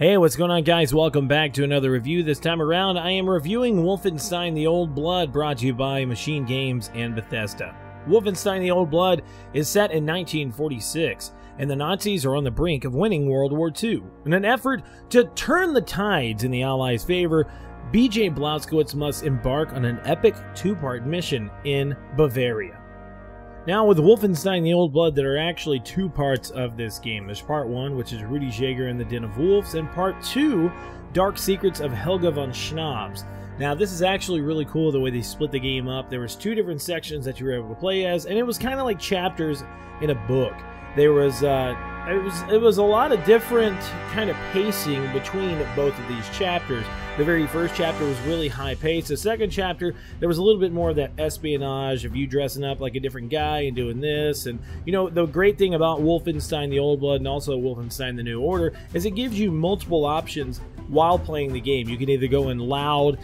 Hey, what's going on, guys? Welcome back to another review. This time around, I am reviewing Wolfenstein-The Old Blood, brought to you by Machine Games and Bethesda. Wolfenstein-The Old Blood is set in 1946, and the Nazis are on the brink of winning World War II. In an effort to turn the tides in the Allies' favor, B.J. Blazkowicz must embark on an epic two-part mission in Bavaria. Now, with Wolfenstein-The Old Blood, there are actually two parts of this game. There's part one, which is Rudy Jaeger and the Den of Wolves, and part two, Dark Secrets of Helga von Schnabs. Now, this is actually really cool the way they split the game up. There was two different sections that you were able to play as, and it was kind of like chapters in a book. There was it was a lot of different kind of pacing between both of these chapters. The very first chapter was really high paced. The second chapter, there was a little bit more of that espionage of you dressing up like a different guy and doing this. And you know, the great thing about Wolfenstein: The Old Blood and also Wolfenstein: The New Order is it gives you multiple options while playing the game. You can either go in loud,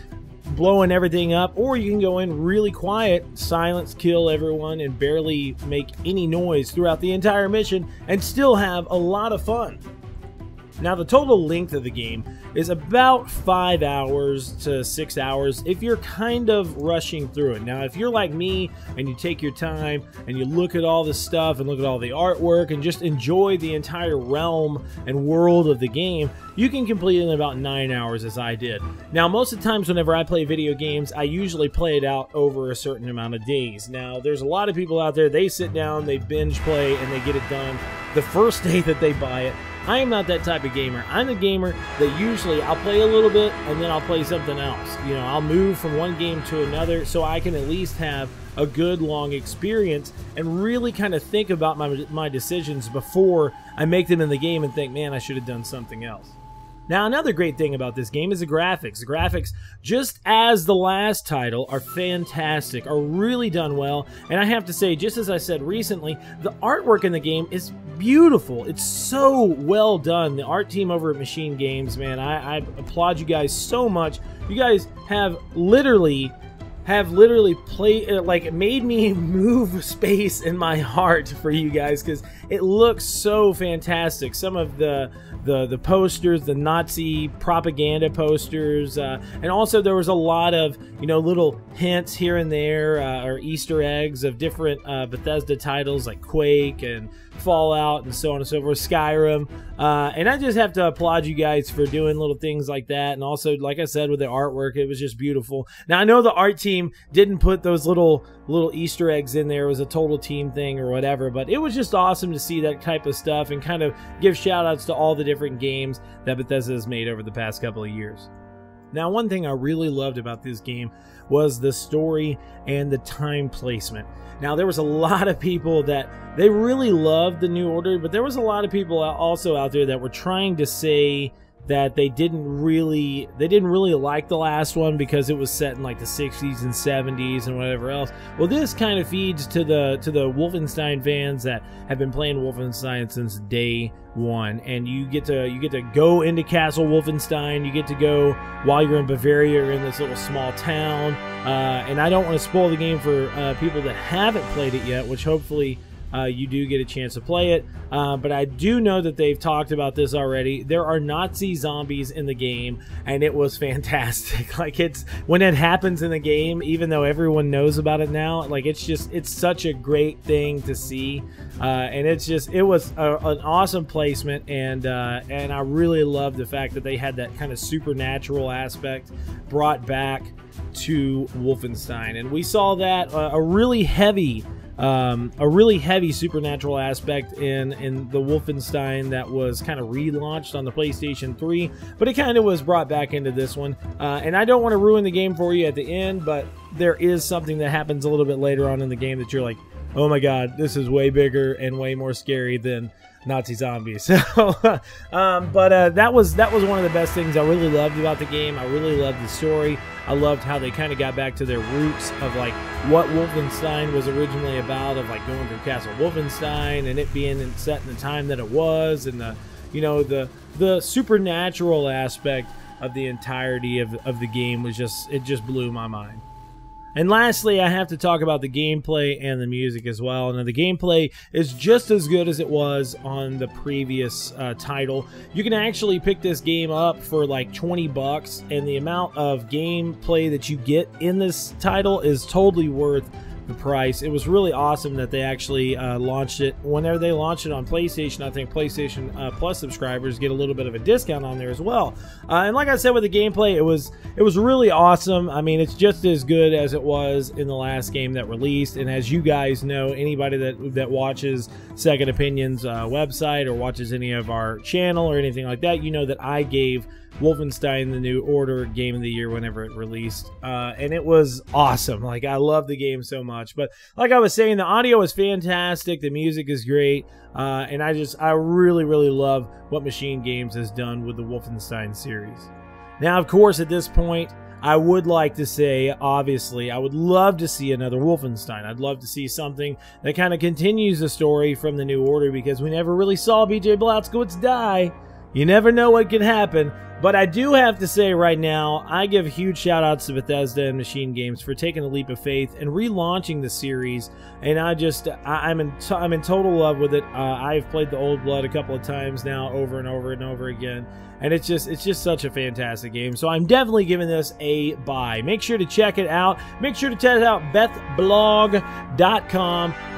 blowing everything up, or you can go in really quiet, silence, kill everyone, and barely make any noise throughout the entire mission and still have a lot of fun. Now, the total length of the game is about 5 hours to 6 hours if you're kind of rushing through it. Now, if you're like me and you take your time and you look at all the stuff and look at all the artwork and just enjoy the entire realm and world of the game, you can complete it in about 9 hours, as I did. Now, most of the times whenever I play video games, I usually play it out over a certain amount of days. Now, there's a lot of people out there, they sit down, they binge play, and they get it done the first day that they buy it. I am not that type of gamer. I'm a gamer that usually I'll play a little bit and then I'll play something else. You know, I'll move from one game to another so I can at least have a good long experience and really kind of think about my decisions before I make them in the game and think, man, I should have done something else. Now, another great thing about this game is the graphics. The graphics, just as the last title, are fantastic, are really done well. And I have to say, just as I said recently, the artwork in the game is beautiful. It's so well done. The art team over at Machine Games, man, I applaud you guys so much. You guys have literally made me move space in my heart for you guys, because it looks so fantastic. Some of the posters, the Nazi propaganda posters, and also there was a lot of, you know, little hints here and there, or Easter eggs of different Bethesda titles like Quake and Fallout and so on and so forth, Skyrim, and I just have to applaud you guys for doing little things like that. And also, like I said, with the artwork, it was just beautiful. Now, I know the art team didn't put those little Easter eggs in there. It was a total team thing or whatever, but it was just awesome to see that type of stuff and kind of give shout outs to all the different games that Bethesda has made over the past couple of years. Now, one thing I really loved about this game was the story and the time placement. Now, there was a lot of people that they really loved the New Order, but there was a lot of people also out there that were trying to say that they didn't really like the last one because it was set in like the 60s and 70s and whatever else. Well, this kind of feeds to the Wolfenstein fans that have been playing Wolfenstein since day one, and you get to go into Castle Wolfenstein. You get to go while you're in Bavaria or in this little small town, and I don't want to spoil the game for people that haven't played it yet, which hopefully you do get a chance to play it, but I do know that they've talked about this already. There are Nazi zombies in the game, and it was fantastic. Like, when it happens in the game, even though everyone knows about it now, like, it's such a great thing to see, and it was an awesome placement, and I really love the fact that they had that kind of supernatural aspect brought back to Wolfenstein, and we saw that a really heavy supernatural aspect in the Wolfenstein that was kind of relaunched on the PlayStation 3, but it kind of was brought back into this one. And I don't want to ruin the game for you at the end, but there is something that happens a little bit later on in the game that you're like, oh my god, this is way bigger and way more scary than Nazi zombies. But that was one of the best things I really loved about the game. I really loved the story. I loved how they kind of got back to their roots of like what Wolfenstein was originally about, of like going through Castle Wolfenstein and it being set in the time that it was, and the supernatural aspect of the entirety of the game was just blew my mind. And lastly, I have to talk about the gameplay and the music as well. Now, the gameplay is just as good as it was on the previous title. You can actually pick this game up for like 20 bucks, and the amount of gameplay that you get in this title is totally worth the price. It was really awesome that they actually launched it. Whenever they launch it on PlayStation, I think PlayStation Plus subscribers get a little bit of a discount on there as well. And like I said, with the gameplay, it was really awesome. I mean, it's just as good as it was in the last game that released. And as you guys know, anybody that watches Second Opinion's website or watches any of our channel or anything like that, you know that I gave Wolfenstein: The New Order Game of the Year whenever it released, and it was awesome. Like, I love the game so much. But like I was saying, the audio is fantastic, the music is great, and I really love what Machine Games has done with the Wolfenstein series. Now, of course, at this point, I would like to say, obviously, I would love to see another Wolfenstein. I'd love to see something that kind of continues the story from the New Order, because we never really saw BJ Blazkowicz die. You never know what can happen. But I do have to say right now, I give huge shout-outs to Bethesda and Machine Games for taking a leap of faith and relaunching the series. And I'm in total love with it. I've played the Old Blood a couple of times now, over and over and over again. And it's just such a fantastic game. So I'm definitely giving this a buy. Make sure to check it out. Make sure to check out bethblog.com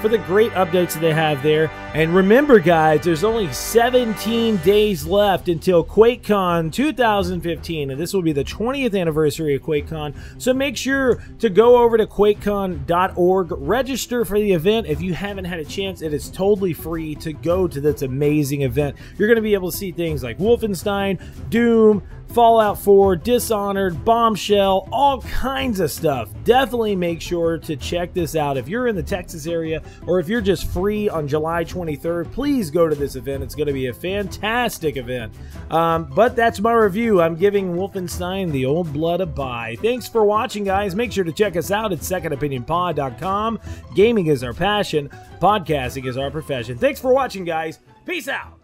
for the great updates that they have there. And remember, guys, there's only 17 days left until QuakeCon 2015. And this will be the 20th anniversary of QuakeCon. So make sure to go over to QuakeCon.org. Register for the event. If you haven't had a chance, it is totally free to go to this amazing event. You're going to be able to see things like Wolfenstein, Doom, Fallout 4, Dishonored, Bombshell, all kinds of stuff. Definitely make sure to check this out. If you're in the Texas area, or if you're just free on July 23rd, please go to this event. It's going to be a fantastic event. But that's my review. I'm giving Wolfenstein: The Old Blood a buy. Thanks for watching, guys. Make sure to check us out at secondopinionpod.com. Gaming is our passion. Podcasting is our profession. Thanks for watching, guys. Peace out.